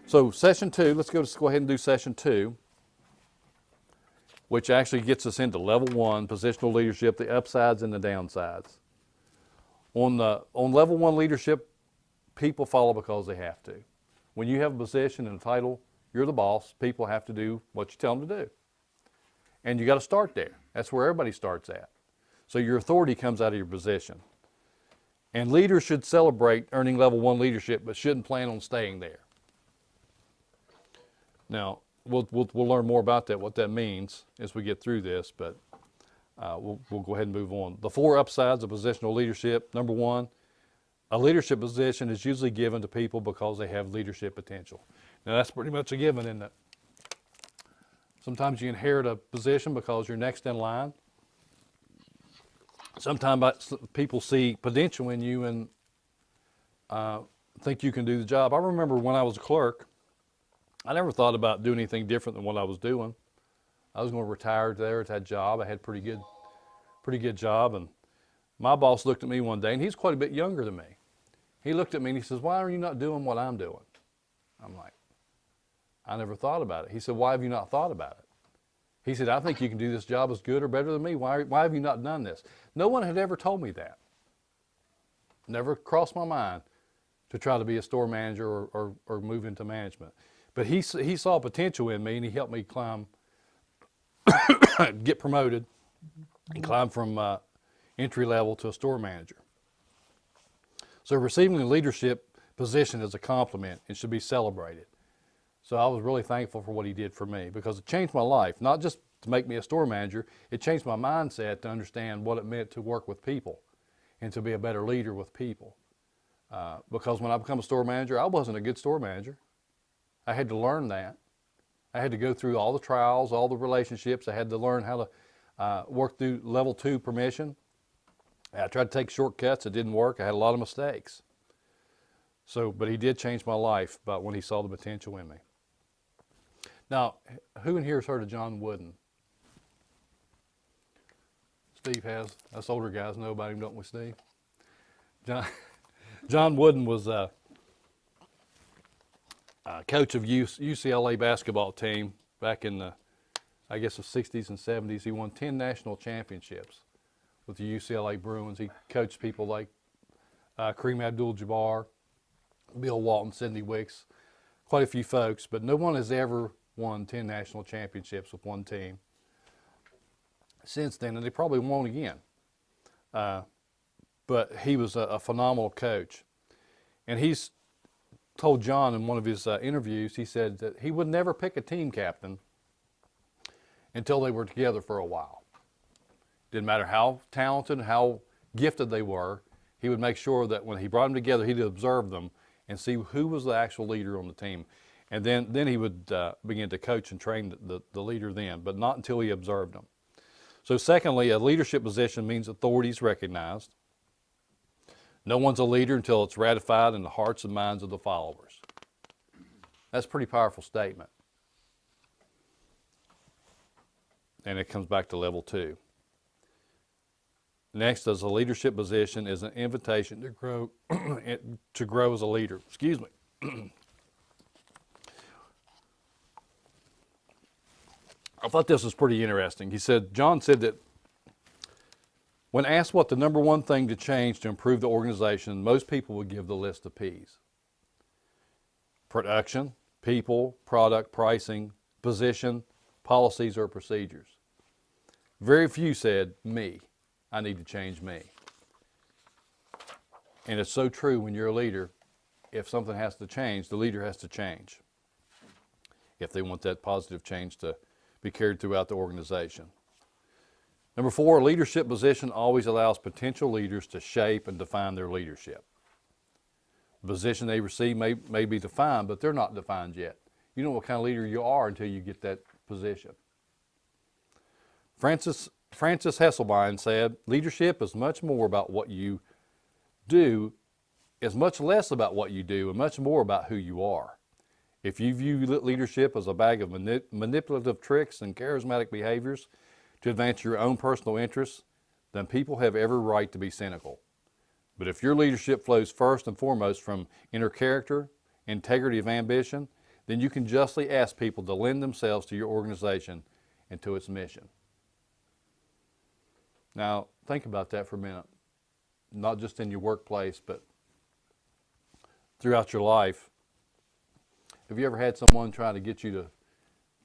So session 2, let's go ahead and do session 2, which actually gets us into level 1, positional leadership, the upsides and the downsides. On level 1 leadership, people follow because they have to. When you have a position and a title, you're the boss. People have to do what you tell them to do. And you got to start there. That's where everybody starts at. So your authority comes out of your position. And leaders should celebrate earning level 1 leadership, but shouldn't plan on staying there. Now, we'll learn more about that, what that means as we get through this, but we'll go ahead and move on. The 4 upsides of positional leadership. Number 1, a leadership position is usually given to people because they have leadership potential. Now, that's pretty much a given, isn't it? Sometimes you inherit a position because you're next in line. Sometimes people see potential in you and think you can do the job. I remember when I was a clerk, I never thought about doing anything different than what I was doing. I was going to retire there at that job. I had a pretty good job, and my boss looked at me one day, and he's quite a bit younger than me. He looked at me and he says, "Why are you not doing what I'm doing?" I'm like, "I never thought about it." He said, "Why have you not thought about it?" He said, "I think you can do this job as good or better than me. Why have you not done this?" No one had ever told me that. Never crossed my mind to try to be a store manager or move into management. But he saw potential in me, and he helped me climb, get promoted, and climb from entry level to a store manager. So receiving a leadership position is a compliment and should be celebrated. So I was really thankful for what he did for me, because it changed my life, not just to make me a store manager. It changed my mindset to understand what it meant to work with people and to be a better leader with people. Because when I became a store manager, I wasn't a good store manager. I had to learn that. I had to go through all the trials, all the relationships. I had to learn how to work through level 2 permission. I tried to take shortcuts. It didn't work. I had a lot of mistakes. But he did change my life about when he saw the potential in me. Now, who in here has heard of John Wooden? Steve has. Us older guys know about him, don't we, Steve? John Wooden was coach of UCLA basketball team back in the, I guess, the 60s and 70s. He won 10 national championships with the UCLA Bruins. He coached people like Kareem Abdul-Jabbar, Bill Walton, Sidney Wicks, quite a few folks, but no one has ever won 10 national championships with one team since then, and they probably won't again. But he was a phenomenal coach. And he's told John in one of his interviews, he said that he would never pick a team captain until they were together for a while. Didn't matter how talented, how gifted they were, he would make sure that when he brought them together, he'd observe them and see who was the actual leader on the team. And then he would begin to coach and train the leader then, but not until he observed them. So secondly, a leadership position means authority is recognized. No one's a leader until it's ratified in the hearts and minds of the followers. That's a pretty powerful statement. And it comes back to level 2. Next, as a leadership position is an invitation to grow as a leader. Excuse me. I thought this was pretty interesting. John said that when asked what the number one thing to change to improve the organization, most people would give the list of P's. Production, people, product, pricing, position, policies, or procedures. Very few said, me. I need to change me. And it's so true when you're a leader. If something has to change, the leader has to change if they want that positive change to be carried throughout the organization. Number 4, a leadership position always allows potential leaders to shape and define their leadership. The position they receive may be defined, but they're not defined yet. You don't know what kind of leader you are until you get that position. Francis Hesselbein said, leadership is much more about what you do, is much less about what you do, and much more about who you are. If you view leadership as a bag of manipulative tricks and charismatic behaviors to advance your own personal interests, then people have every right to be cynical. But if your leadership flows first and foremost from inner character, integrity of ambition, then you can justly ask people to lend themselves to your organization and to its mission. Now, think about that for a minute. Not just in your workplace, but throughout your life. Have you ever had someone try to get you to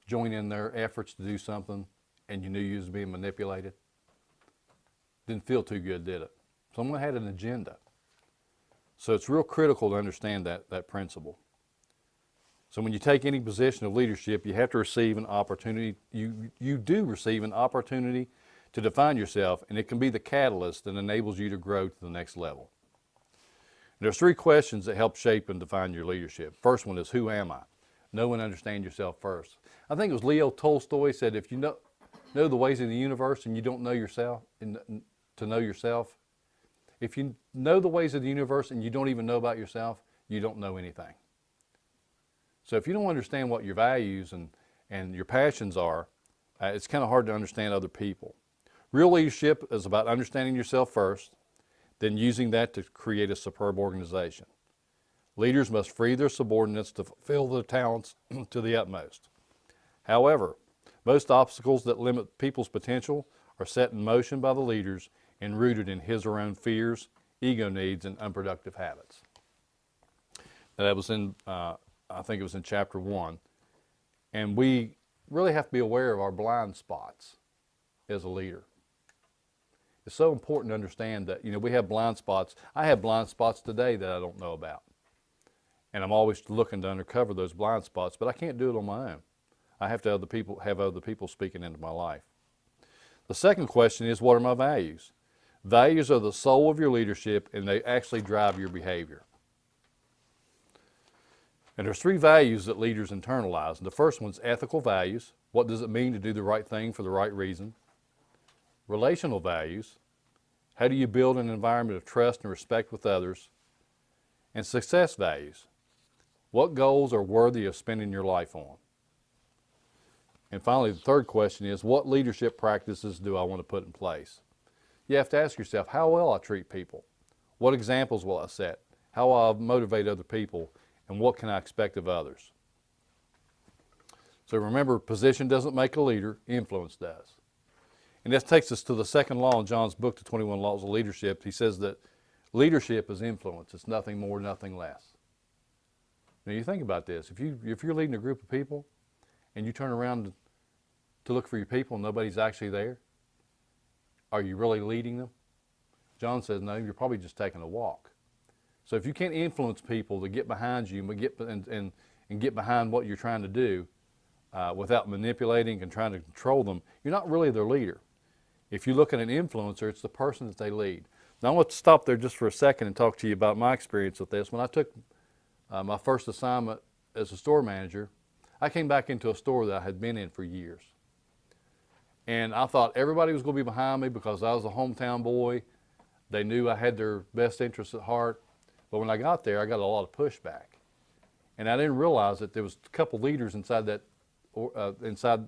join in their efforts to do something and you knew you was being manipulated? Didn't feel too good, did it? Someone had an agenda. So it's real critical to understand that principle. So when you take any position of leadership, you have to receive an opportunity. You do receive an opportunity to define yourself, and it can be the catalyst that enables you to grow to the next level. And there's 3 questions that help shape and define your leadership. First one is, who am I? Know and understand yourself first. I think it was Leo Tolstoy said, if you know the ways of the universe and you don't know yourself, to know yourself, if you know the ways of the universe and you don't even know about yourself, you don't know anything. So if you don't understand what your values and your passions are, it's kind of hard to understand other people. Real leadership is about understanding yourself first, then using that to create a superb organization. Leaders must free their subordinates to fulfill their talents to the utmost. However, most obstacles that limit people's potential are set in motion by the leaders and rooted in his or her own fears, ego needs, and unproductive habits. Now, that was in, I think it was in chapter 1. And we really have to be aware of our blind spots as a leader. It's so important to understand that, we have blind spots. I have blind spots today that I don't know about. And I'm always looking to uncover those blind spots, but I can't do it on my own. I have to have other people speaking into my life. The second question is, what are my values? Values are the soul of your leadership, and they actually drive your behavior. And there's 3 values that leaders internalize. And the first one's ethical values. What does it mean to do the right thing for the right reason? Relational values. How do you build an environment of trust and respect with others? And success values. What goals are worthy of spending your life on? And finally, the third question is, what leadership practices do I want to put in place? You have to ask yourself, how well I treat people? What examples will I set? How will I motivate other people? And what can I expect of others? So remember, position doesn't make a leader, influence does. And this takes us to the second law in John's book, The 21 Laws of Leadership. He says that leadership is influence. It's nothing more, nothing less. Now you think about this. If you're leading a group of people and you turn around to look for your people and nobody's actually there, are you really leading them? John says, no, you're probably just taking a walk. So if you can't influence people to get behind you and get behind what you're trying to do without manipulating and trying to control them, you're not really their leader. If you look at an influencer, it's the person that they lead. Now I want to stop there just for a second and talk to you about my experience with this. When I took my first assignment as a store manager, I came back into a store that I had been in for years. And I thought everybody was going to be behind me because I was a hometown boy. They knew I had their best interests at heart. But when I got there, I got a lot of pushback. And I didn't realize that there was a couple leaders inside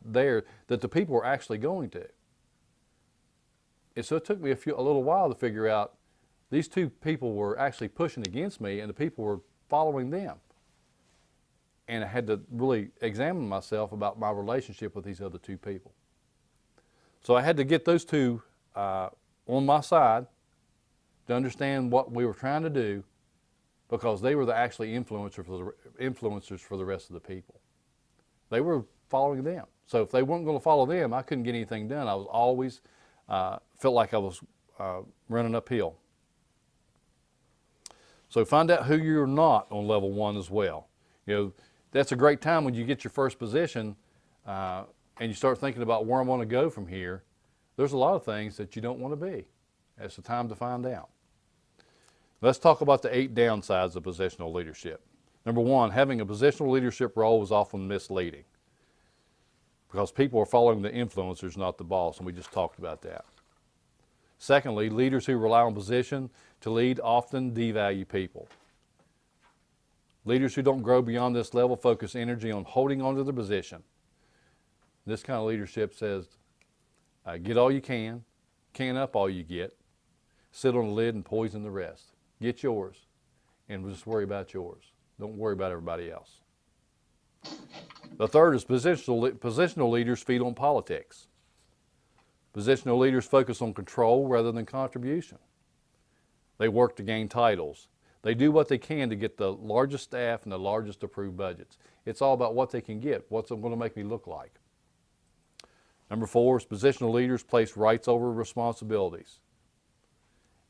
there that the people were actually going to. And so it took me a little while to figure out these 2 people were actually pushing against me and the people were following them. And I had to really examine myself about my relationship with these other 2 people. So I had to get those 2 on my side to understand what we were trying to do, because they were actually influencers for the rest of the people. They were following them. So if they weren't going to follow them, I couldn't get anything done. I was always felt like I was running uphill. So find out who you're not on level 1 as well. That's a great time when you get your first position and you start thinking about where I want to go from here. There's a lot of things that you don't want to be. It's the time to find out. Let's talk about the 8 downsides of positional leadership. Number 1, having a positional leadership role is often misleading because people are following the influencers, not the boss, and we just talked about that. Secondly, leaders who rely on position to lead often devalue people. Leaders who don't grow beyond this level focus energy on holding on to their position. This kind of leadership says, get all you can up all you get, sit on the lid and poison the rest. Get yours, and just worry about yours. Don't worry about everybody else. The third is positional leaders feed on politics. Positional leaders focus on control rather than contribution. They work to gain titles. They do what they can to get the largest staff and the largest approved budgets. It's all about what they can get. What's it going to make me look like? Number 4 is positional leaders place rights over responsibilities.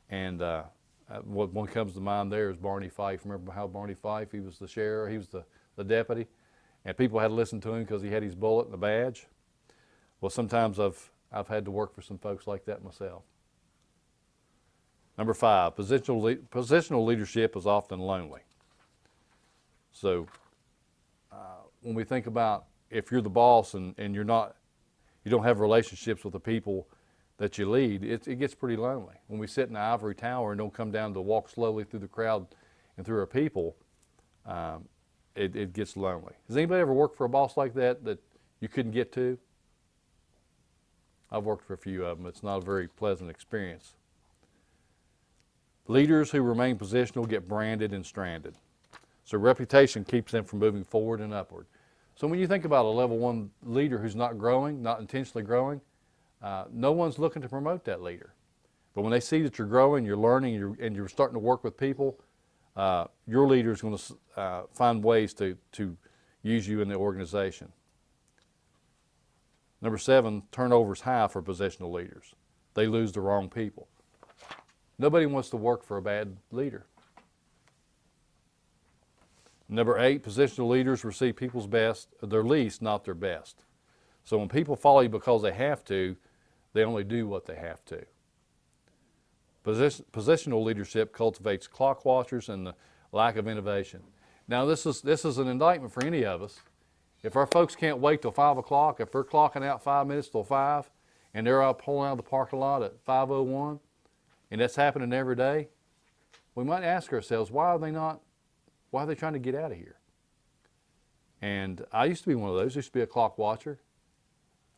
And what one comes to mind there is Barney Fife. Remember how Barney Fife, he was the sheriff, he was the deputy, and people had to listen to him because he had his bullet and a badge. Well, sometimes I've had to work for some folks like that myself. Number 5, positional leadership is often lonely. So when we think about if you're the boss and you don't have relationships with the people that you lead, it gets pretty lonely. When we sit in the ivory tower and don't come down to walk slowly through the crowd and through our people, it gets lonely. Has anybody ever worked for a boss like that you couldn't get to? I've worked for a few of them. It's not a very pleasant experience. Leaders who remain positional get branded and stranded. So reputation keeps them from moving forward and upward. So when you think about a level 1 leader who's not growing, not intentionally growing, no one's looking to promote that leader. But when they see that you're growing, you're learning, and you're starting to work with people, your leader is going to find ways to use you in the organization. Number 7, turnover's high for positional leaders. They lose the wrong people. Nobody wants to work for a bad leader. Number 8, positional leaders receive people's best, their least, not their best. So when people follow you because they have to, they only do what they have to. Positional leadership cultivates clock watchers and the lack of innovation. Now this is an indictment for any of us. If our folks can't wait till 5 o'clock, if they're clocking out 5 minutes till 5, and they're out pulling out of the parking lot at 5:01, and that's happening every day, we might ask ourselves, why are they trying to get out of here? And I used to be one of those. I used to be a clock watcher.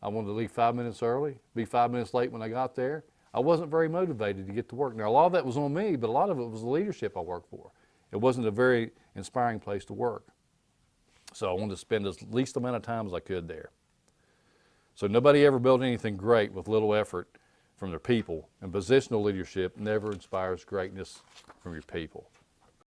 I wanted to leave 5 minutes early, be 5 minutes late when I got there. I wasn't very motivated to get to work. Now, a lot of that was on me, but a lot of it was the leadership I worked for. It wasn't a very inspiring place to work. So I wanted to spend as least amount of time as I could there. So nobody ever built anything great with little effort from their people, and positional leadership never inspires greatness from your people.